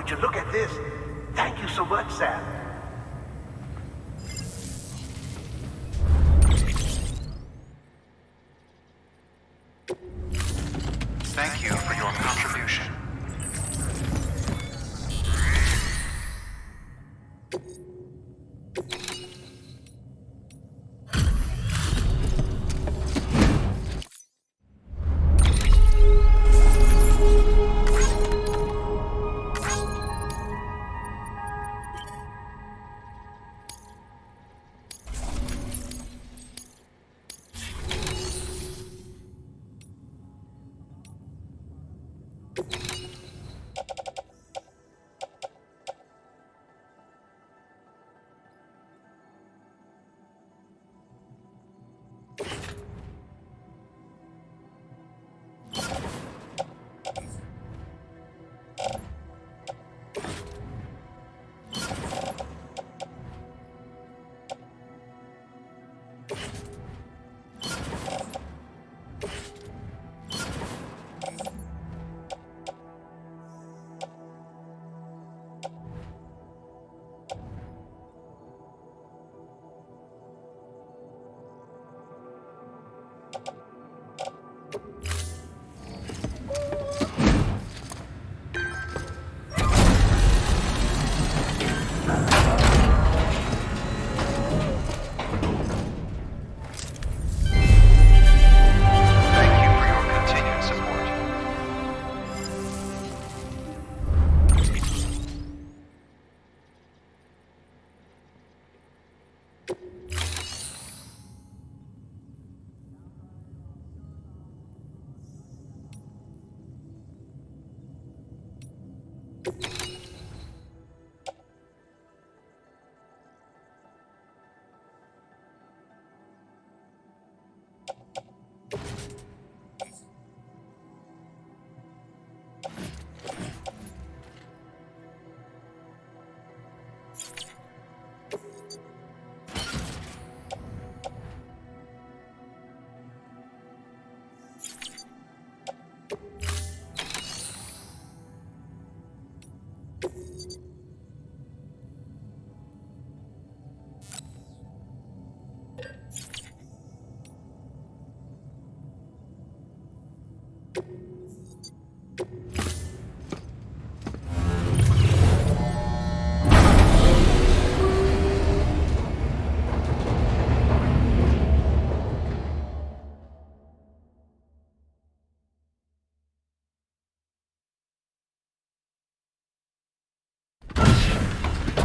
would you look at this? Thank you so much, Sam. Thank you for your contribution.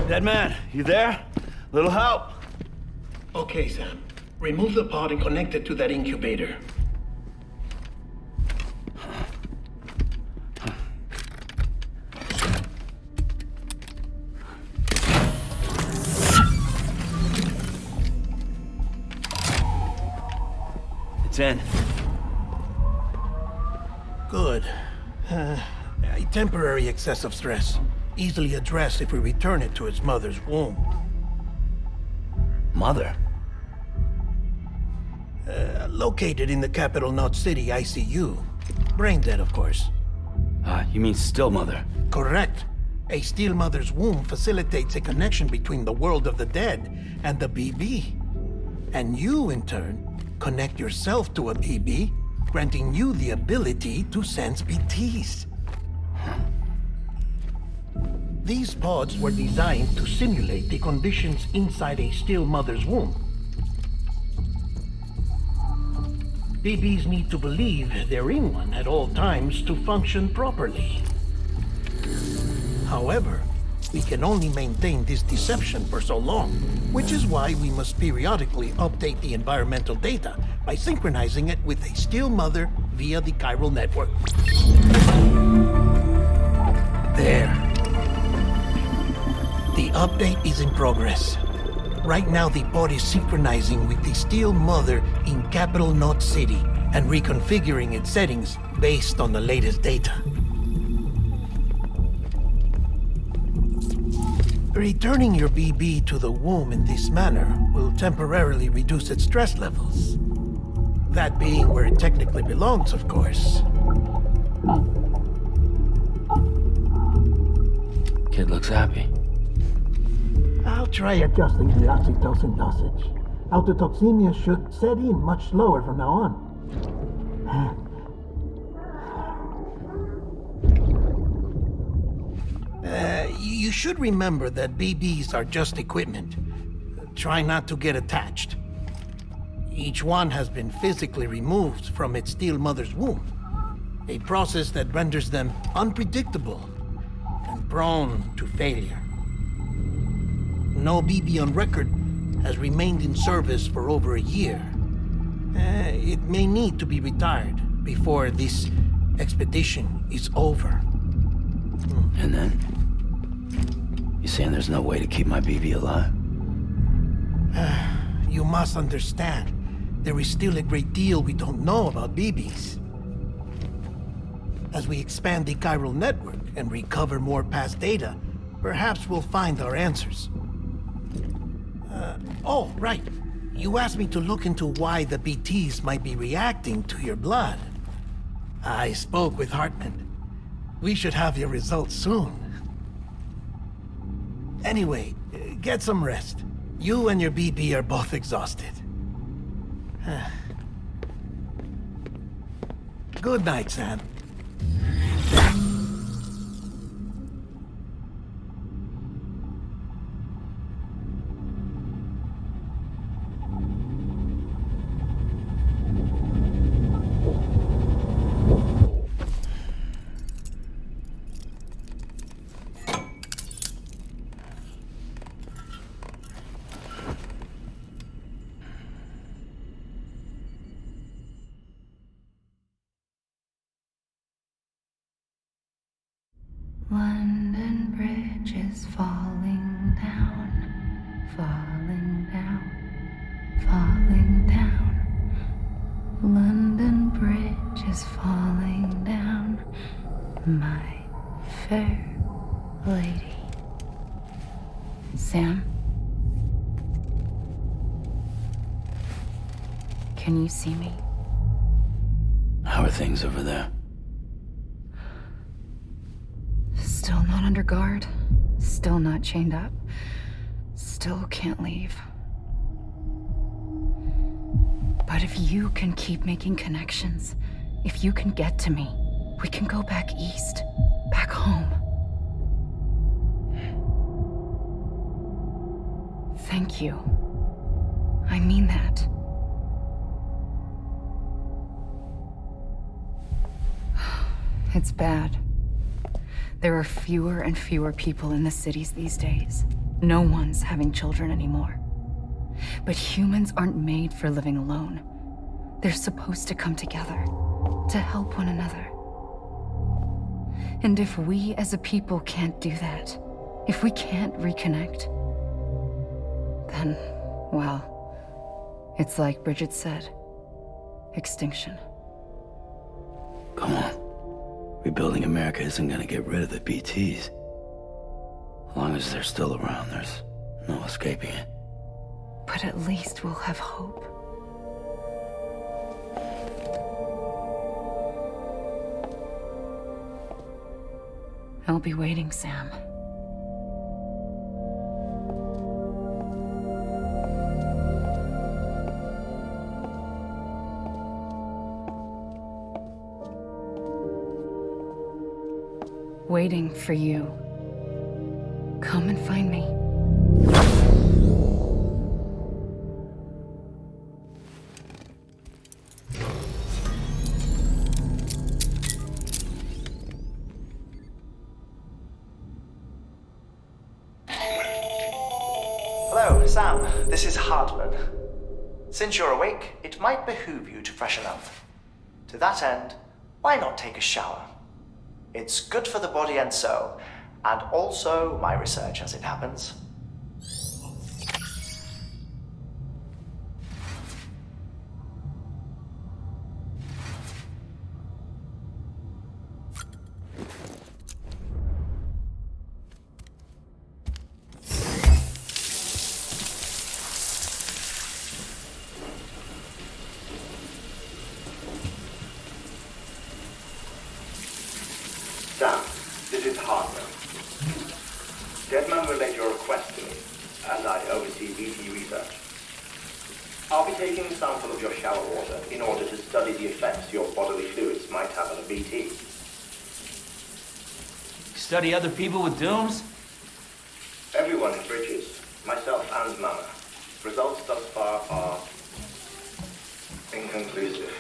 Dead man, you there? Little help? Okay, Sam. Remove the pod and connect it to that incubator. It's in. Good. A temporary excessive stress. Easily addressed if we return it to its mother's womb. Mother? Located in the capital Knot City ICU. Brain dead, of course. You mean still mother? Correct. A still mother's womb facilitates a connection between the world of the dead and the BB. And you, in turn, connect yourself to a BB, granting you the ability to sense BTs. These pods were designed to simulate the conditions inside a still mother's womb. BBs need to believe they're in one at all times to function properly. However, we can only maintain this deception for so long, which is why we must periodically update the environmental data by synchronizing it with a still mother via the chiral network. There. The update is in progress. Right now, the pod is synchronizing with the still mother in capital Knot City and reconfiguring its settings based on the latest data. Returning your BB to the womb in this manner will temporarily reduce its stress levels. That being where it technically belongs, of course. Kid looks happy. I'll try adjusting the oxytocin dosage. Autotoxemia should set in much slower from now on. You should remember that BBs are just equipment. Try not to get attached. Each one has been physically removed from its steel mother's womb. A process that renders them unpredictable and prone to failure. No BB on record has remained in service for over a year. It may need to be retired before this expedition is over. And then? You saying there's no way to keep my BB alive? You must understand, there is still a great deal we don't know about BBs. As we expand the chiral network and recover more past data, perhaps we'll find our answers. Oh, right. You asked me to look into why the BTs might be reacting to your blood. I spoke with Hartman. We should have your results soon. Anyway, get some rest. You and your BB are both exhausted. Good night, Sam. London Bridge is falling down, falling down, falling down. London Bridge is falling down, my fair lady. Sam? Can you see me? How are things over there? Still not under guard, still not chained up, still can't leave. But if you can keep making connections, if you can get to me, we can go back east, back home. Thank you. I mean that. It's bad. There are fewer and fewer people in the cities these days. No one's having children anymore. But humans aren't made for living alone. They're supposed to come together, to help one another. And if we as a people can't do that, if we can't reconnect, then, well, it's like Bridget said, extinction. Come on. Rebuilding America isn't gonna get rid of the BTs. As long as they're still around, there's no escaping it. But at least we'll have hope. I'll be waiting, Sam. Waiting for you. Come and find me. Hello, Sam. This is Hartman. Since you're awake, it might behoove you to freshen up. To that end, why not take a shower? It's good for the body and soul, and also my research as it happens. Sam, this is Hartman. your request to me, as I oversee BT research. I'll be taking a sample of your shower water in order to study the effects your bodily fluids might have on a BT. Study other people with dooms? Everyone in Bridges, myself and Mama. Results thus far are inconclusive.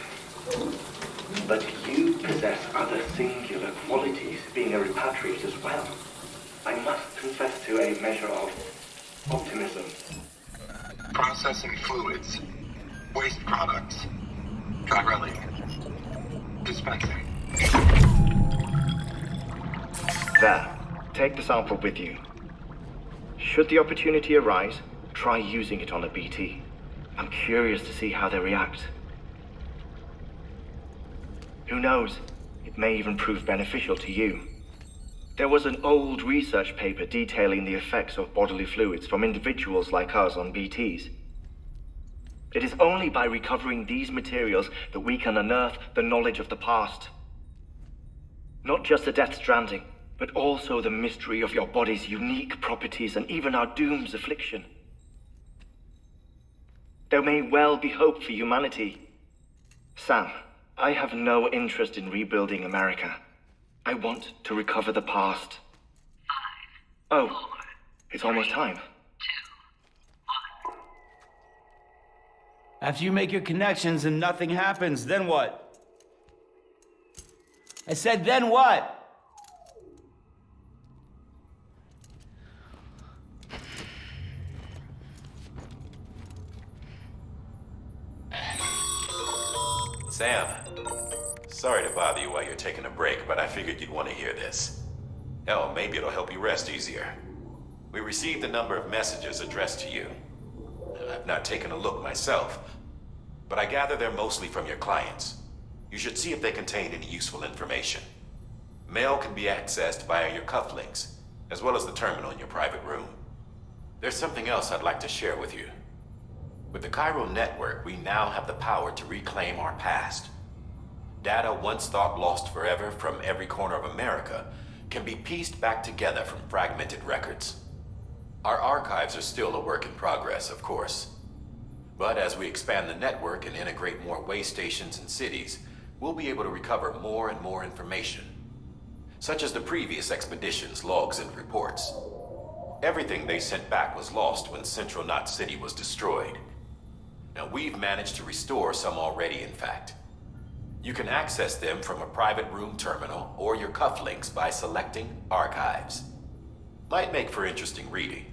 But you possess other singular qualities, being a repatriate as well. I must confess to a measure of optimism. Processing fluids. Waste products. Chirelli. Dispensing. There. Take the sample with you. Should the opportunity arise, try using it on a BT. I'm curious to see how they react. Who knows? It may even prove beneficial to you. There was an old research paper detailing the effects of bodily fluids from individuals like us on BTs. It is only by recovering these materials that we can unearth the knowledge of the past. Not just the Death Stranding, but also the mystery of your body's unique properties and even our doom's affliction. There may well be hope for humanity. Sam, I have no interest in rebuilding America. I want to recover the past. 5, 4, oh, it's almost time. 2, 1. After you make your connections and nothing happens, then what? I said, then what? Sam, sorry to bother you while you're taking a break, but I figured you'd want to hear this. Hell, maybe it'll help you rest easier. We received a number of messages addressed to you. I've not taken a look myself, but I gather they're mostly from your clients. You should see if they contain any useful information. Mail can be accessed via your cufflinks, as well as the terminal in your private room. There's something else I'd like to share with you. With the Chiral network, we now have the power to reclaim our past. Data once thought lost forever from every corner of America can be pieced back together from fragmented records. Our archives are still a work in progress, of course. But as we expand the network and integrate more way stations and cities, we'll be able to recover more and more information, such as the previous expedition's logs and reports. Everything they sent back was lost when Central Knot City was destroyed. Now, we've managed to restore some already, in fact. You can access them from a private room terminal or your cufflinks by selecting Archives. Might make for interesting reading.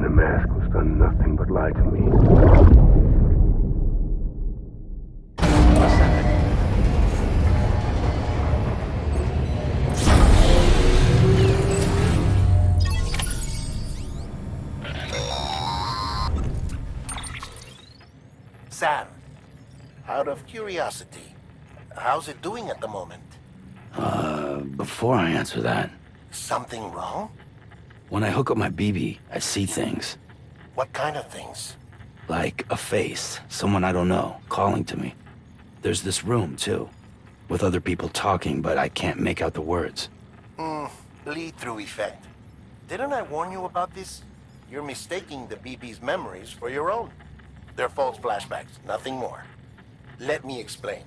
the mask has done nothing but lie to me. Sam, out of curiosity, how's it doing at the moment? Before I answer that, Something wrong? when I hook up my BB, I see things. What kind of things? Like a face, someone I don't know, calling to me. There's this room, too, with other people talking, but I can't make out the words. Bleed-through effect. Didn't I warn you about this? You're mistaking the BB's memories for your own. They're false flashbacks, nothing more. Let me explain.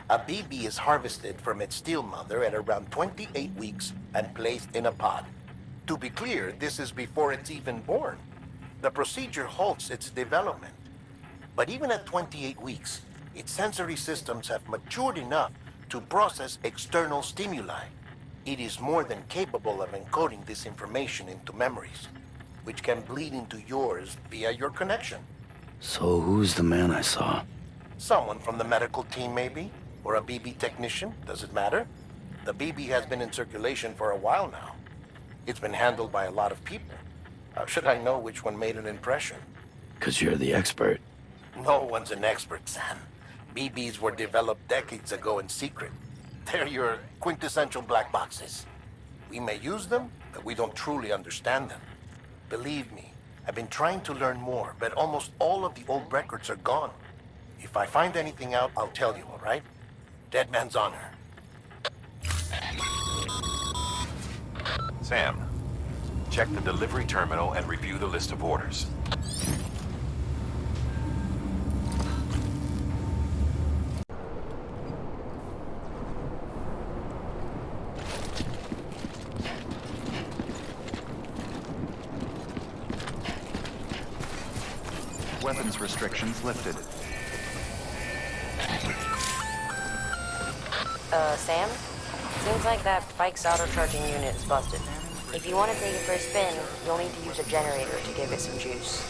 A BB is harvested from its steel mother at around 28 weeks and placed in a pod. To be clear, this is before it's even born. The procedure halts its development. But even at 28 weeks, its sensory systems have matured enough to process external stimuli. It is more than capable of encoding this information into memories, which can bleed into yours via your connection. So who's the man I saw? Someone from the medical team, maybe? Or a BB technician? Does it matter? The BB has been in circulation for a while now. It's been handled by a lot of people. How should I know which one made an impression? 'Cause you're the expert. No one's an expert, Sam. BBs were developed decades ago in secret. They're your quintessential black boxes. We may use them, but we don't truly understand them. Believe me, I've been trying to learn more, but almost all of the old records are gone. If I find anything out, I'll tell you, all right? Dead man's honor. Sam, check the delivery terminal and review the list of orders. Weapons restrictions lifted. Sam? Seems like that bike's auto-charging unit is busted. If you want to take it for a spin, you'll need to use a generator to give it some juice.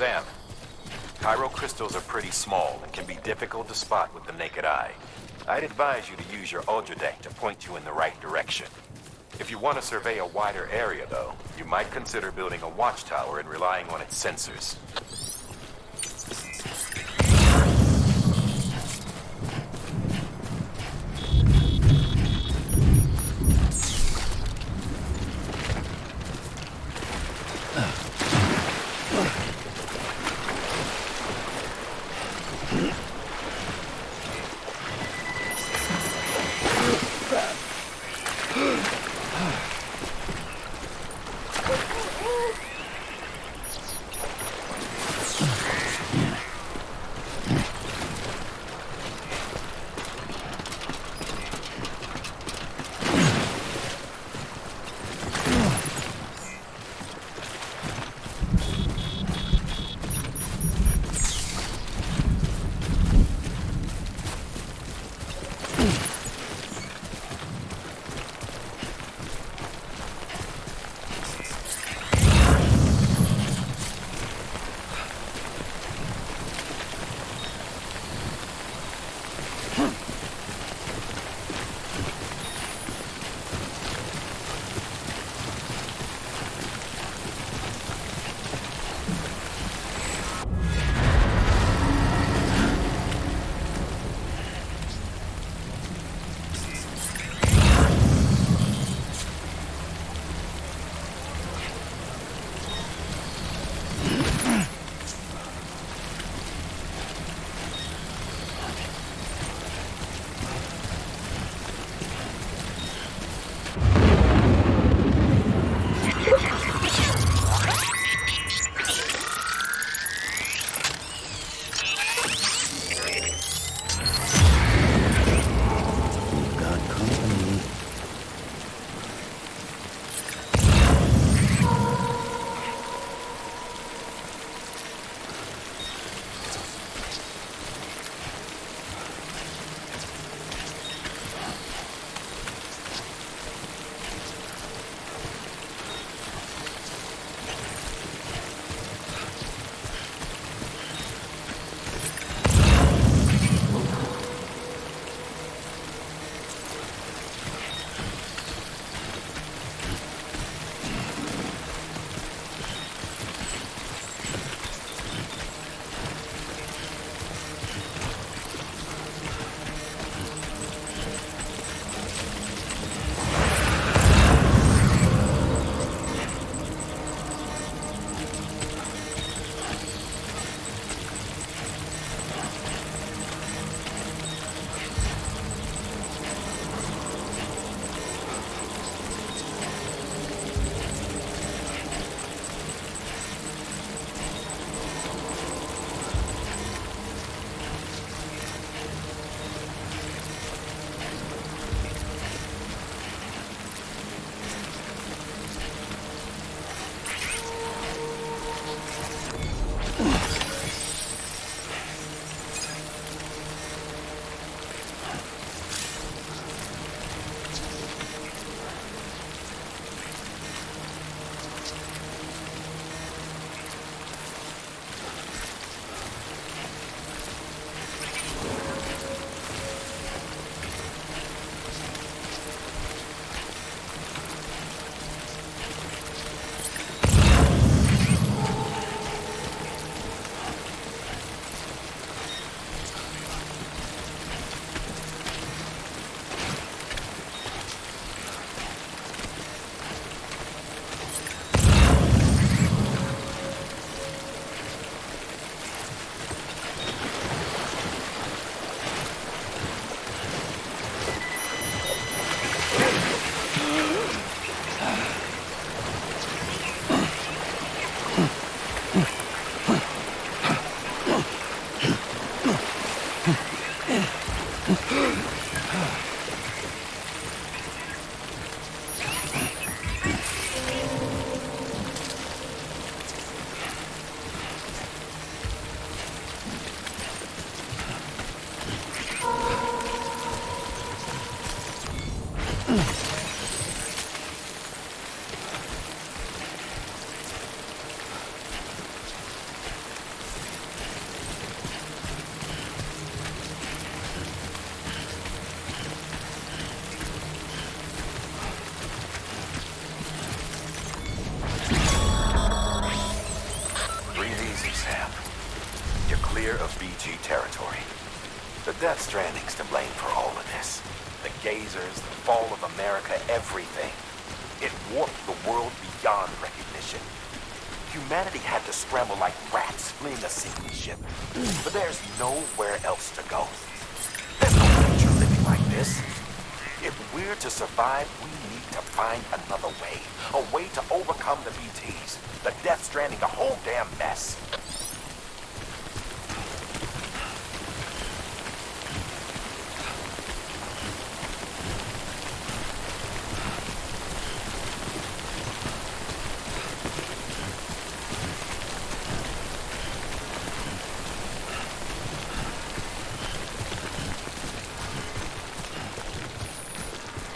Sam, Chiral crystals are pretty small and can be difficult to spot with the naked eye. I'd advise you to use your Ultra Deck to point you in the right direction. If you want to survey a wider area, though, you might consider building a watchtower and relying on its sensors. territory. The Death Stranding's to blame for all of this. The gazers, the fall of America, everything. It warped the world beyond recognition. Humanity had to scramble like rats fleeing a sinking ship. But there's nowhere else to go. There's no future living like this. If we're to survive, we need to find another way. A way to overcome the BTs. The Death Stranding, a whole damn mess.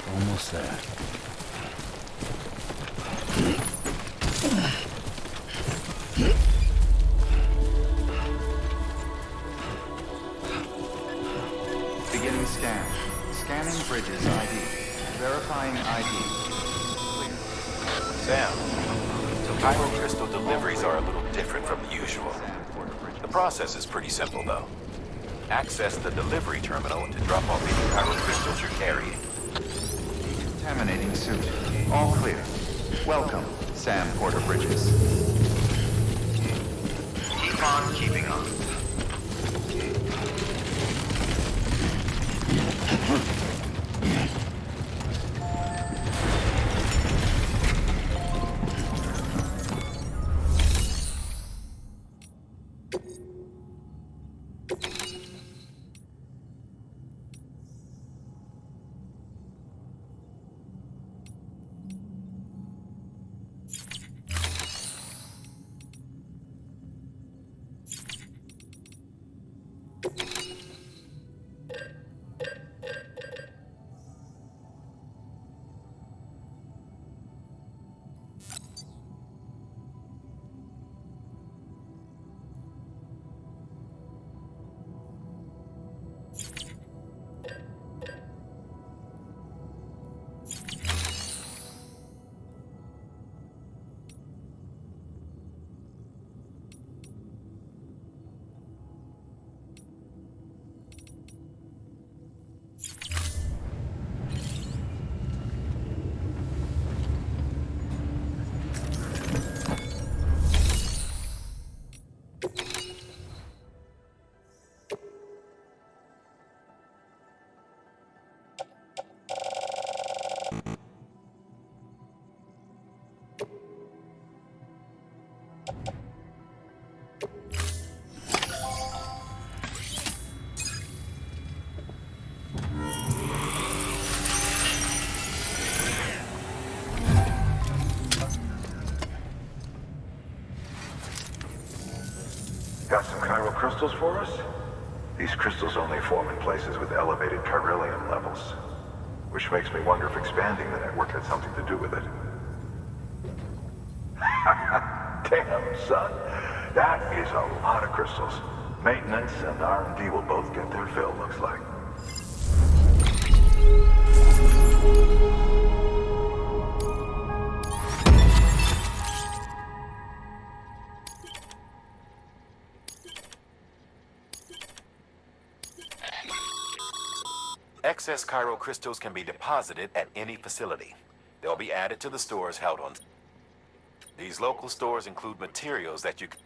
Almost there. Beginning scan. Scanning bridges ID. Verifying ID. Clear. Sam, crystal deliveries are a little different from the usual. The process is pretty simple, though. Access the delivery terminal to drop off any crystals you're carrying. Decontaminating suit. All clear. Welcome, Sam Porter Bridges. Keep on keeping on. Got some chiral crystals for us? These crystals only form in places with elevated chiralium levels, which makes me wonder if expanding the network had something to do with it. Damn, son. That is a lot of crystals. Maintenance and R&D will both get their fill, looks like. Excess chiral crystals can be deposited at any facility. They'll be added to the stores held on. These local stores include materials that you can...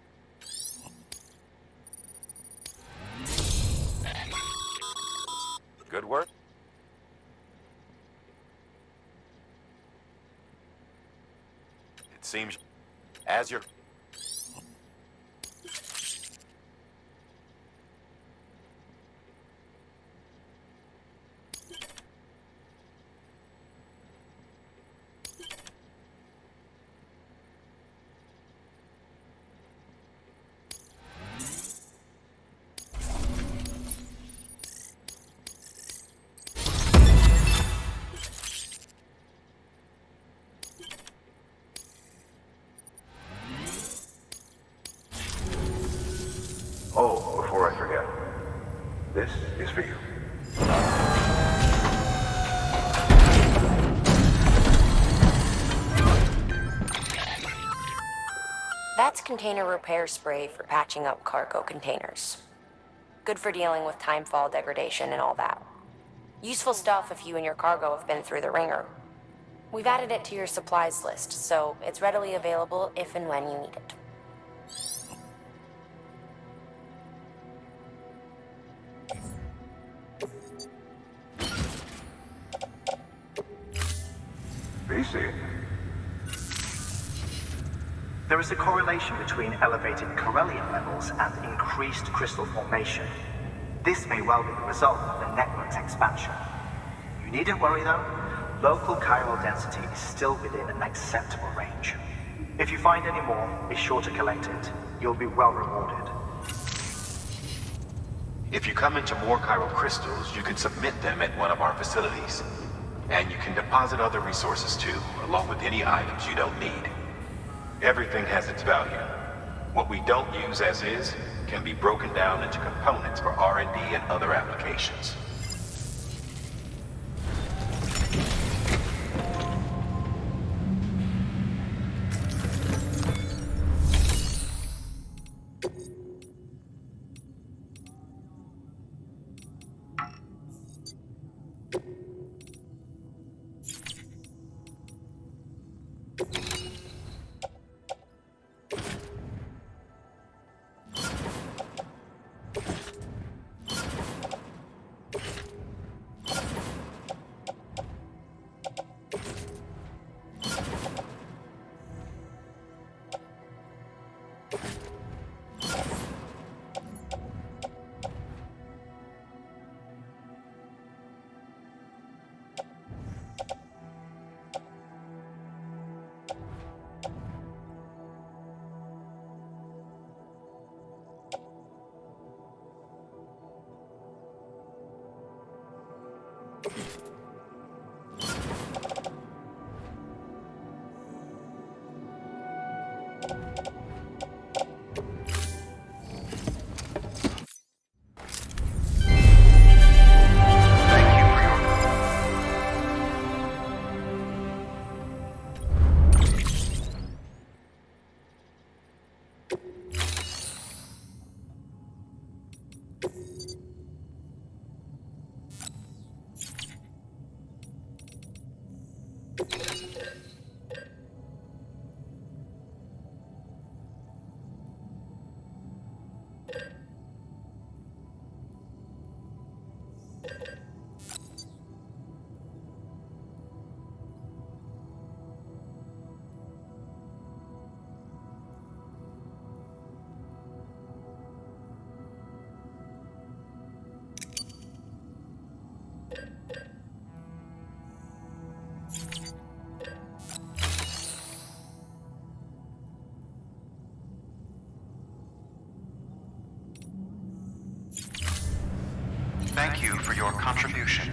Good work. It seems as you're... Oh, before I forget, this is for you. That's container repair spray for patching up cargo containers. Good for dealing with timefall degradation and all that. Useful stuff if you and your cargo have been through the ringer. We've added it to your supplies list, so it's readily available if and when you need it. BC. There is a correlation between elevated Corellium levels and increased crystal formation. This may well be the result of the network's expansion. You needn't worry though. Local chiral density is still within an acceptable range. If you find any more, be sure to collect it. You'll be well rewarded. If you come into more chiral crystals, you can submit them at one of our facilities. And you can deposit other resources too, along with any items you don't need. Everything has its value. What we don't use as is can be broken down into components for R&D and other applications. Thank you for your contribution.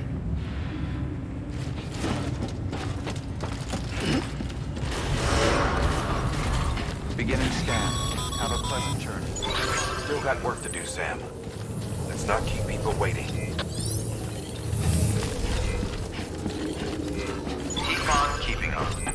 Beginning scan. Have a pleasant journey. Still got work to do, Sam. Let's not keep people waiting. Keep on keeping on.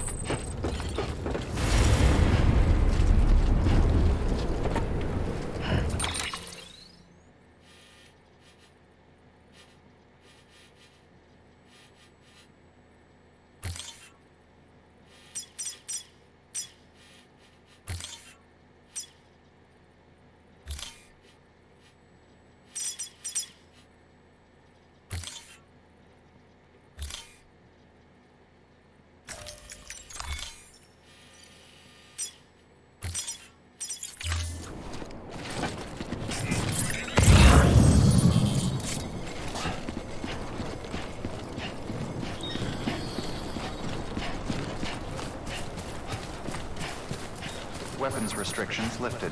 Weapons restrictions lifted.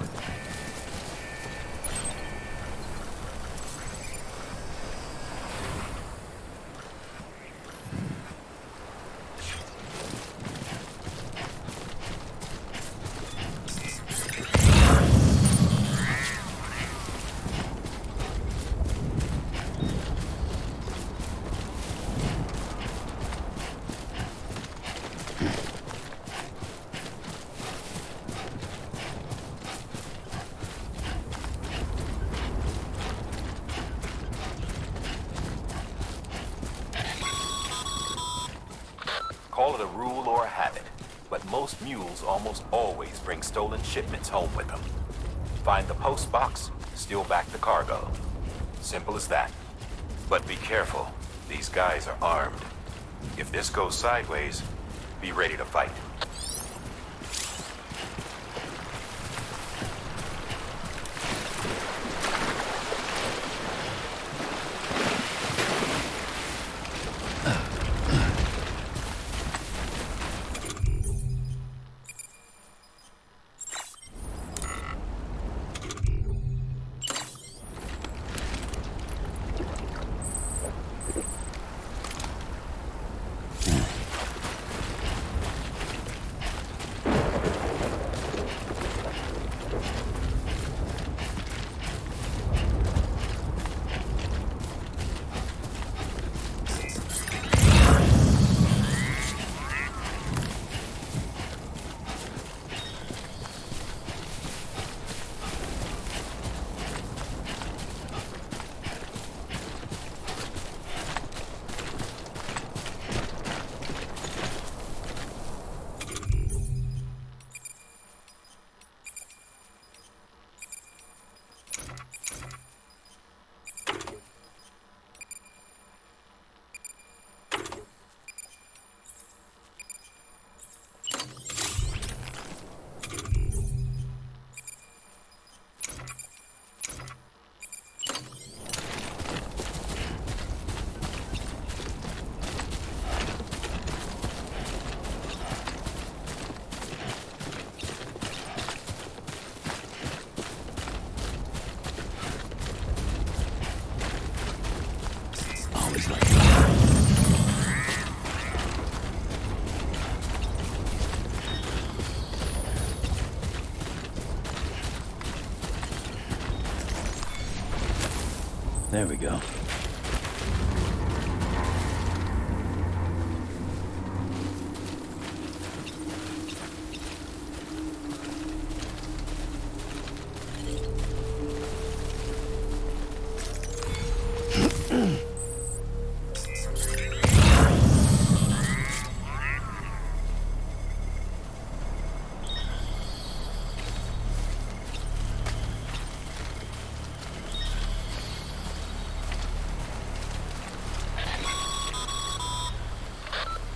Call it a rule or a habit, but most mules almost always bring stolen shipments home with them. Find the post box, steal back the cargo. Simple as that. But be careful. These guys are armed. If this goes sideways, be ready to fight. There we go.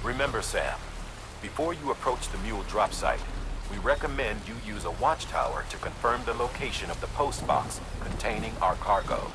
Remember, Sam, before you approach the mule drop site, we recommend you use a watchtower to confirm the location of the post box containing our cargo.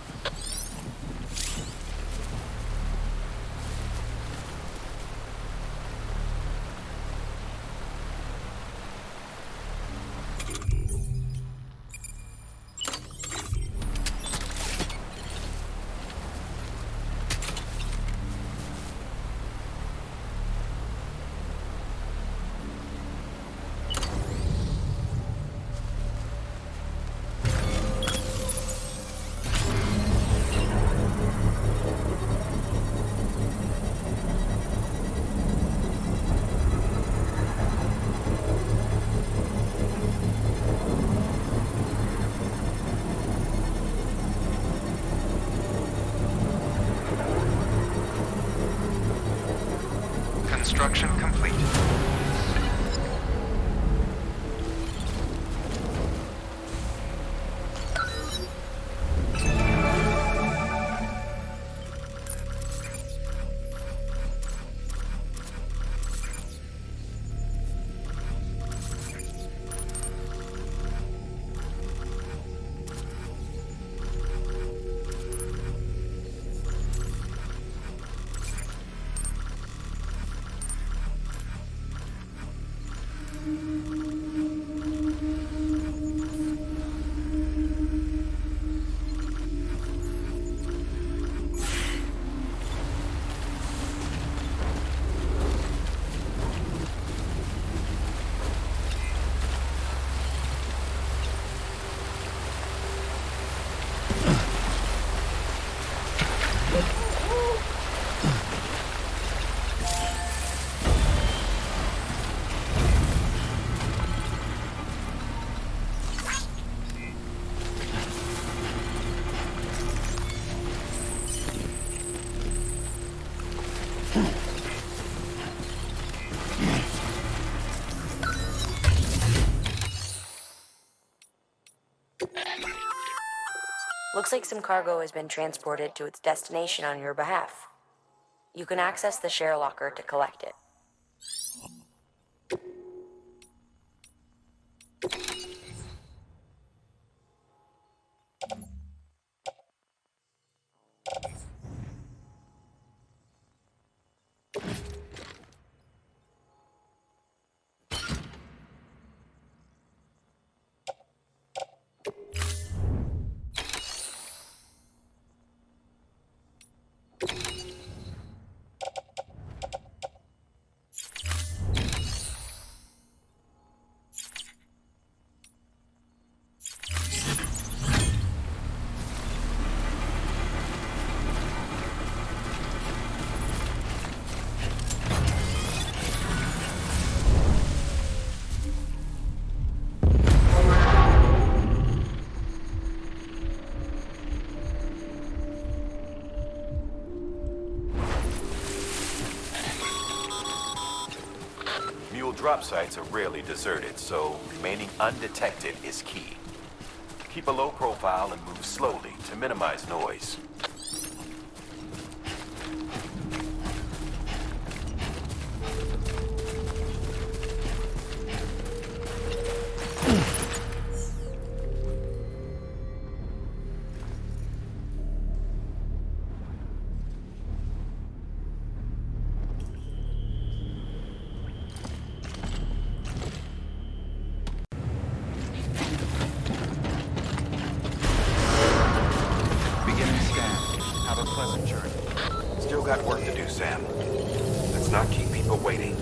Construction complete. Looks like some cargo has been transported to its destination on your behalf. You can access the share locker to collect it. Drop sites are rarely deserted, so remaining undetected is key. Keep a low profile and move slowly to minimize noise. Got work to do, Sam. Let's not keep people waiting.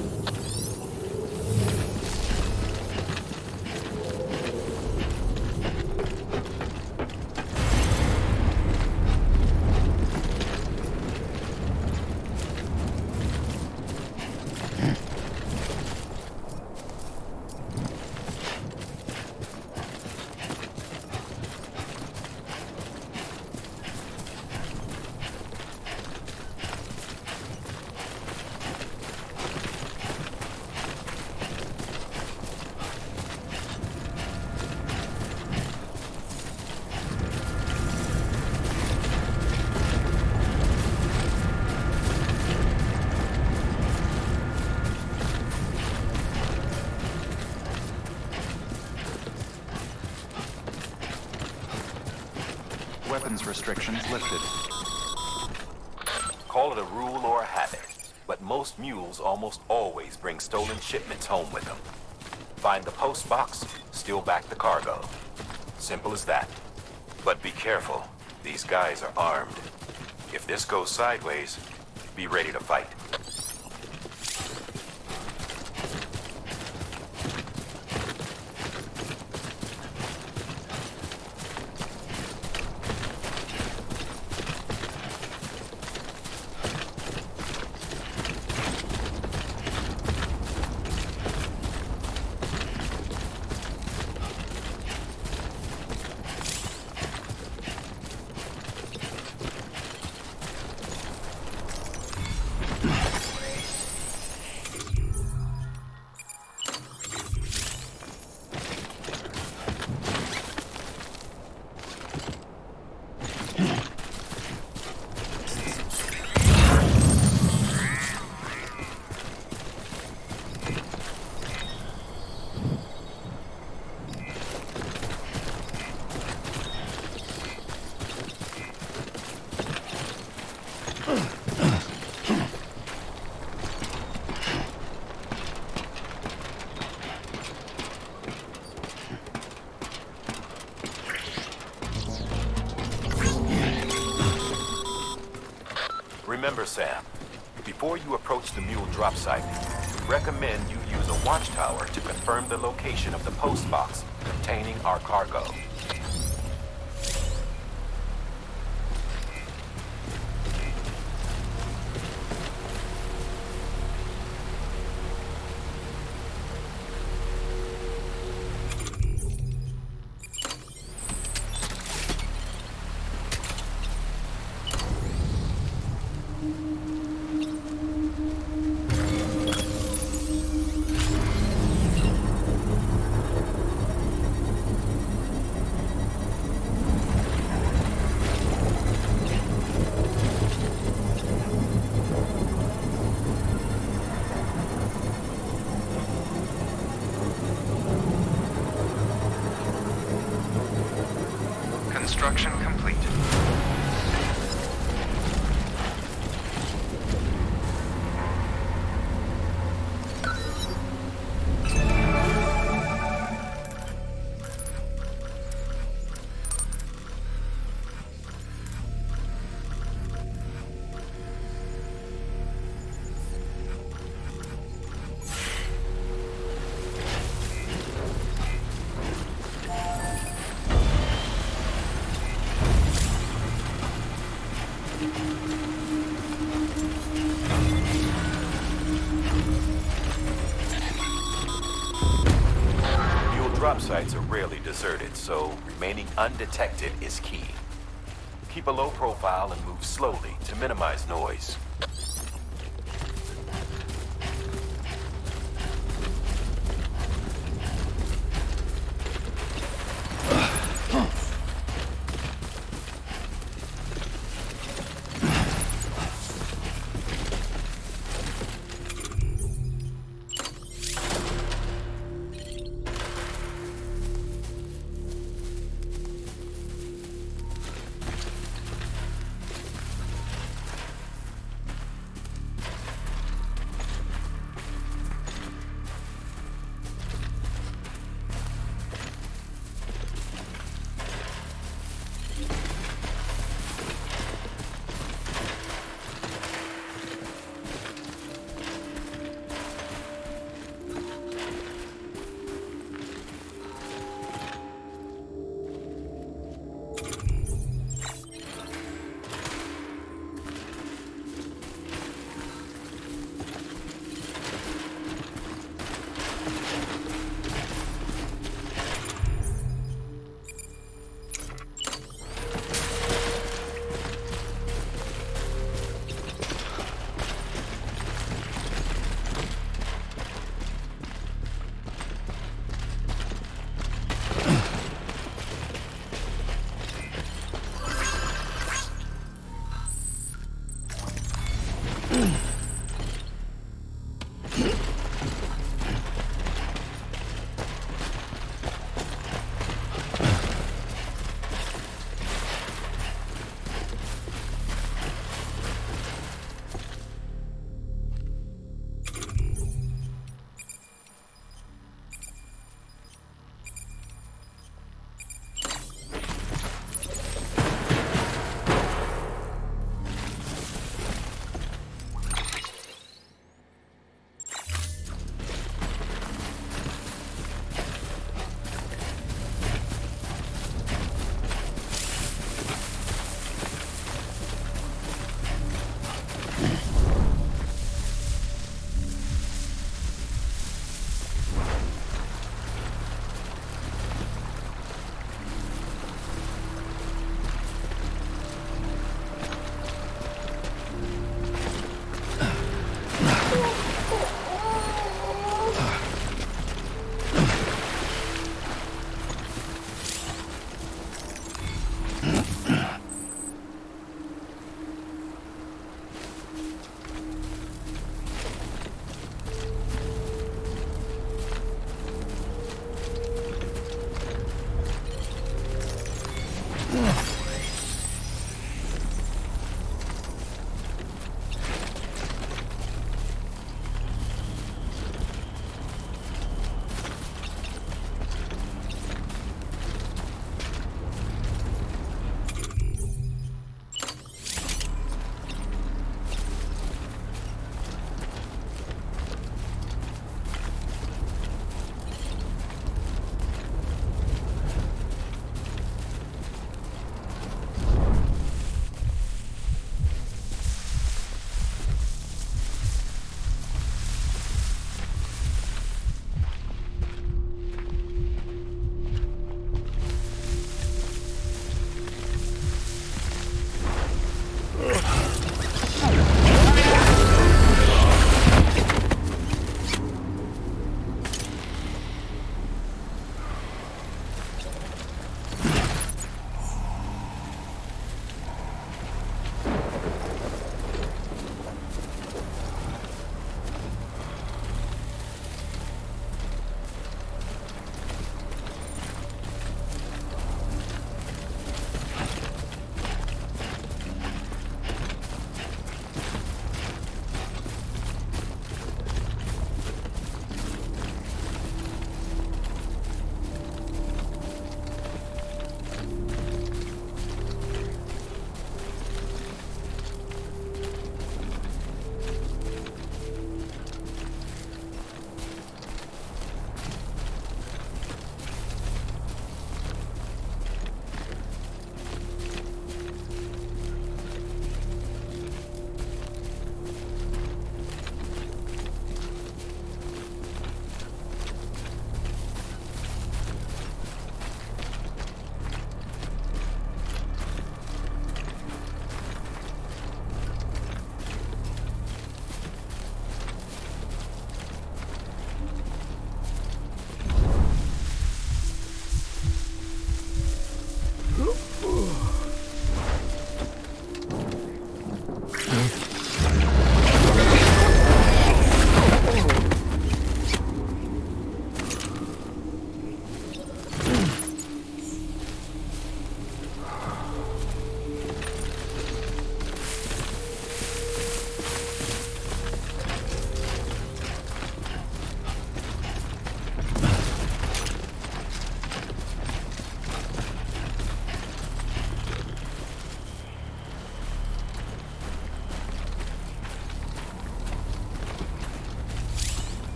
Weapons restrictions lifted. Call it a rule or a habit, but most mules almost always bring stolen shipments home with them. Find the post box, steal back the cargo. Simple as that. But be careful. These guys are armed. If this goes sideways, be ready to fight. Remember, Sam, before you approach the mule drop site, we recommend you use a watchtower to confirm the location of the post box containing our cargo. Fuel drop sites are rarely deserted, so remaining undetected is key. Keep a low profile and move slowly to minimize noise.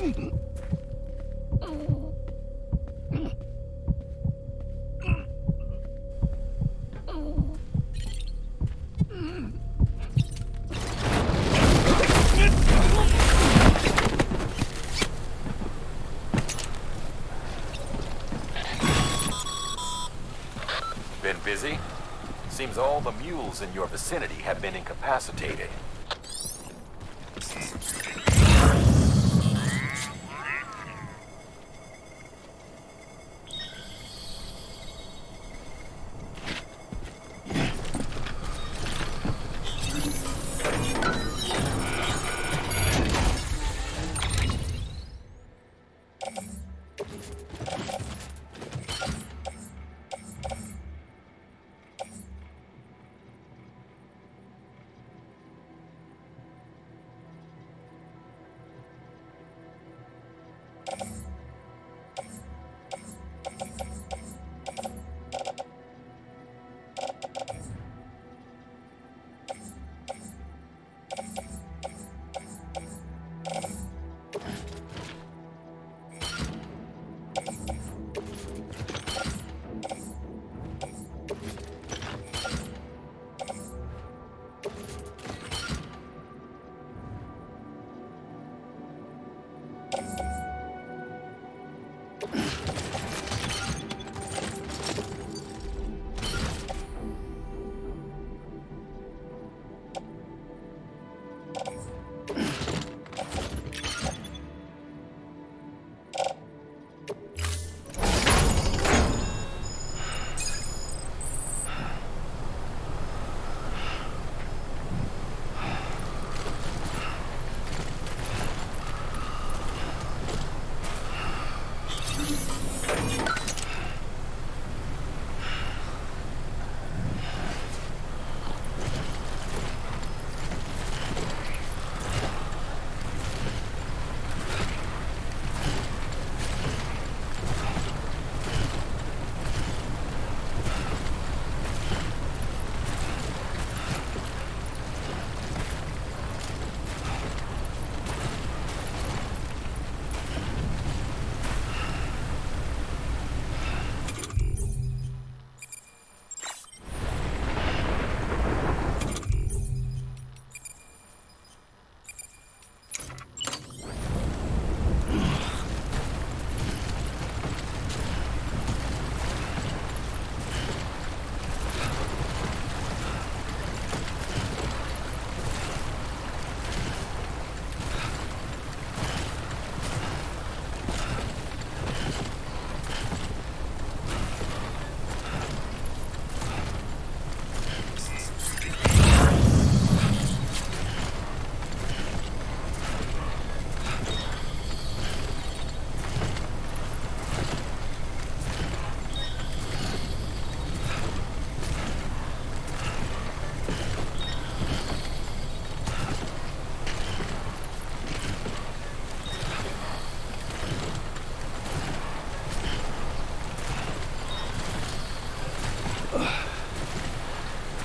Been busy? Seems all the mules in your vicinity have been incapacitated.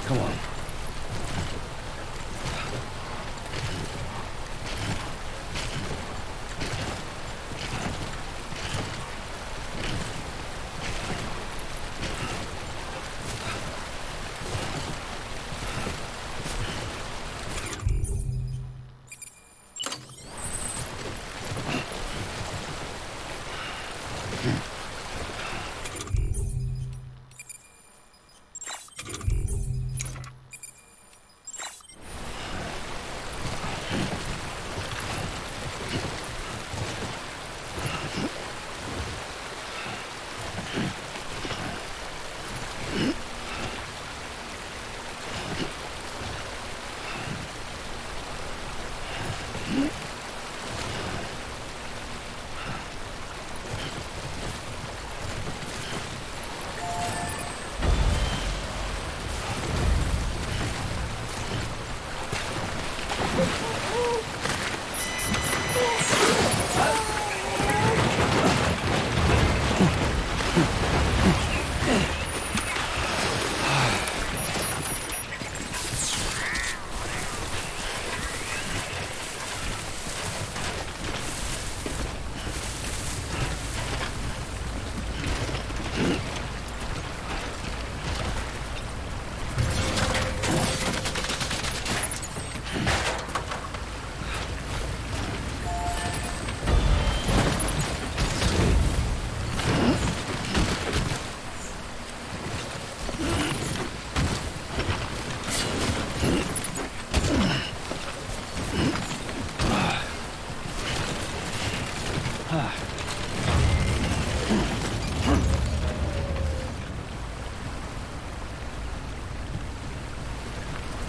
Come on.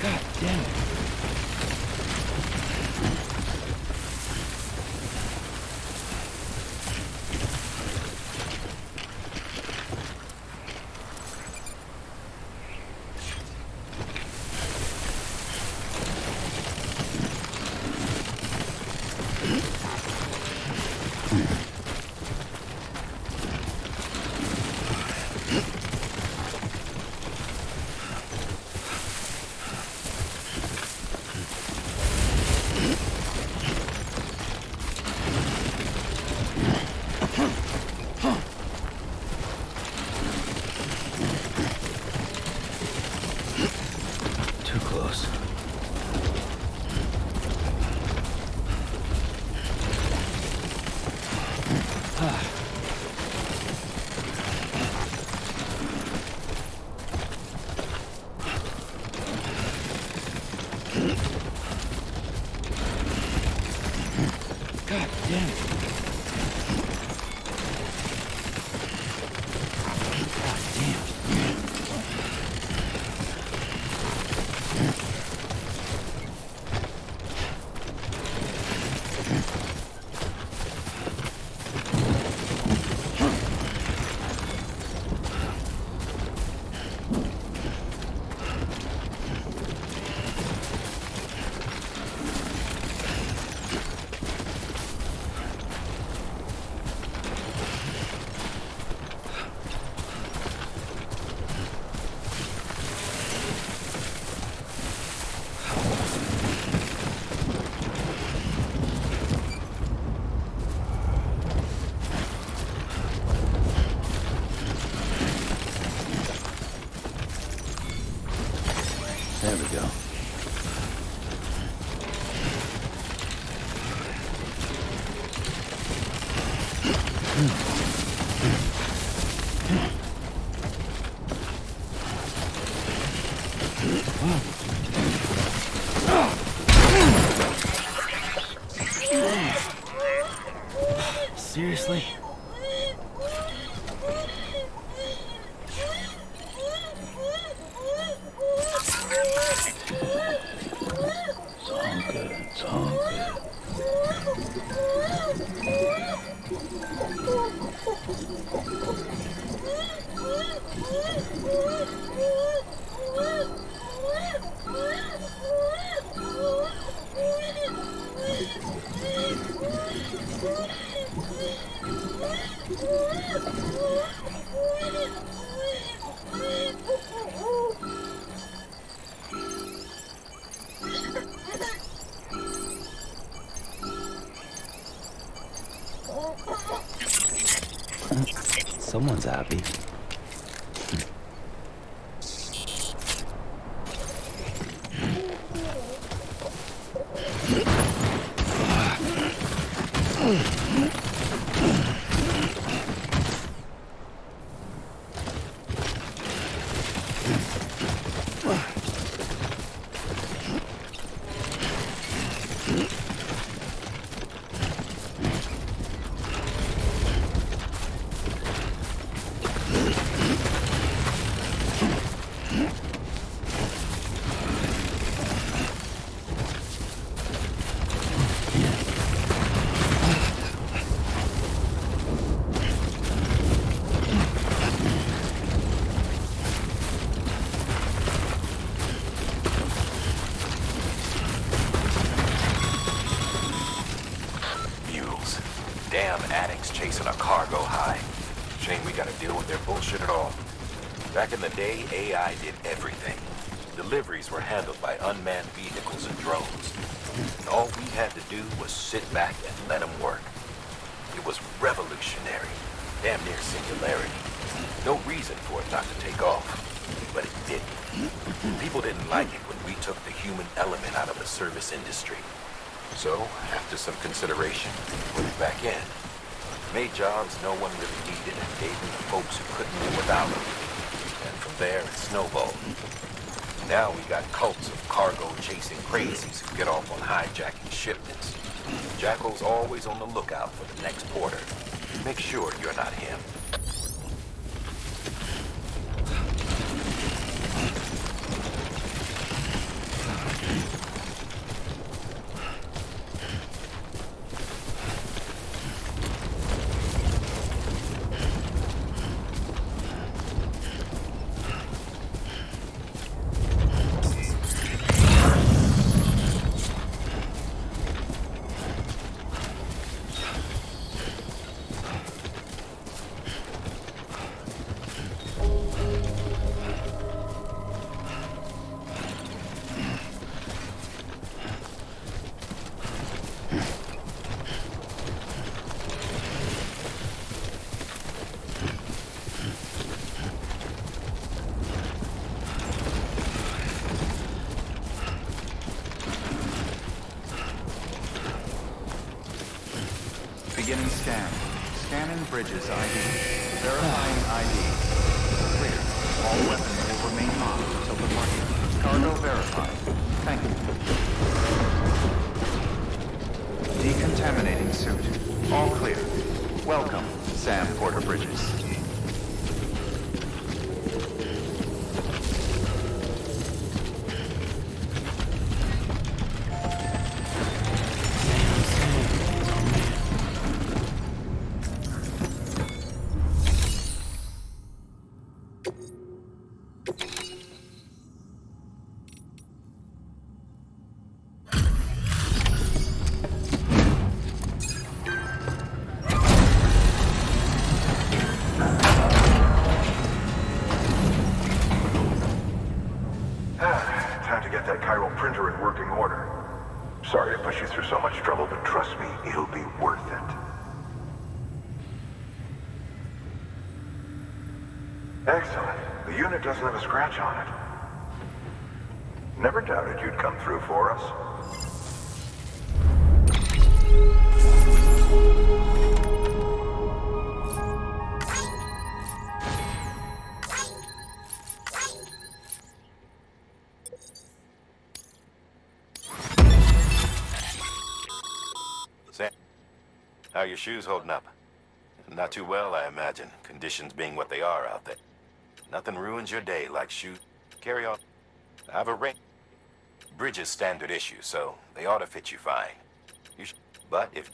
God damn it. Too close. God damn it. God damn. There we go. Seriously? It's all good. It's all good. Someone's happy. Damn addicts chasing a cargo high. Shame we gotta deal with their bullshit at all. Back in the day, AI did everything. Deliveries were handled by unmanned vehicles and drones. And all we had to do was sit back and let them work. It was revolutionary, damn near singularity. No reason for it not to take off, but it didn't. People didn't like it when we took the human element out of the service industry. So, after some consideration, we put it back in. Made jobs no one really needed and gave them to folks who couldn't live without them. And from there, it snowballed. Now we got cults of cargo-chasing crazies who get off on hijacking shipments. Jackal's always on the lookout for the next porter. Make sure you're not him. Beginning scan. Scanning bridges ID. Verifying ID. Clear. All weapons will remain locked until departure. Cargo verified. Thank you. Decontaminating suit. All clear. Welcome, Sam Porter Bridges. Time to get that chiral printer in working order. Sorry to push you through so much trouble, but trust me, it'll be worth it. Excellent. The unit doesn't have a scratch on it. Never doubted you'd come through for us. Sam, how are your shoes holding up? Not too well, I imagine. Conditions being what they are out there. Nothing ruins your day like shoes. Carry on. I have a ring. Bridges standard issue, so they ought to fit you fine. But if...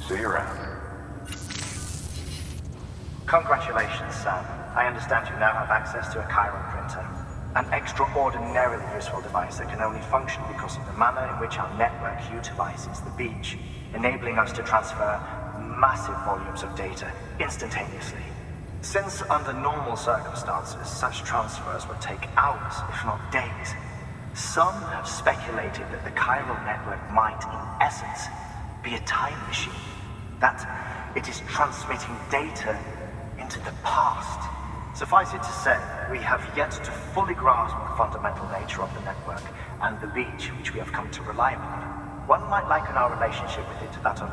See you around. Congratulations, Sam. I understand you now have access to a chiral printer. An extraordinarily useful device that can only function because of the manner in which our network utilizes the beach, enabling us to transfer massive volumes of data instantaneously. Since under normal circumstances, such transfers would take hours, if not days, some have speculated that the chiral network might, in essence, be a time machine. That it is transmitting data into the past. Suffice it to say, we have yet to fully grasp the fundamental nature of the network and the beach which we have come to rely upon. One might liken our relationship with it to that of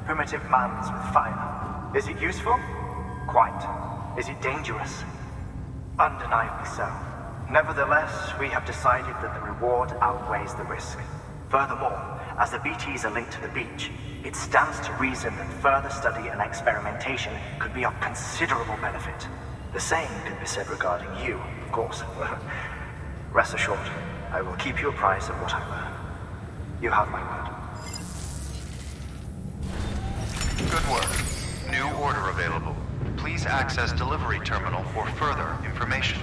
primitive mans with fire. Is it useful? Quite. Is it dangerous? Undeniably so. Nevertheless, we have decided that the reward outweighs the risk. Furthermore, as the BTs are linked to the beach, it stands to reason that further study and experimentation could be of considerable benefit. The same could be said regarding you, of course. Rest assured, I will keep you apprised of what I learn. You have my word. Good work. New order available. Please access delivery terminal for further information.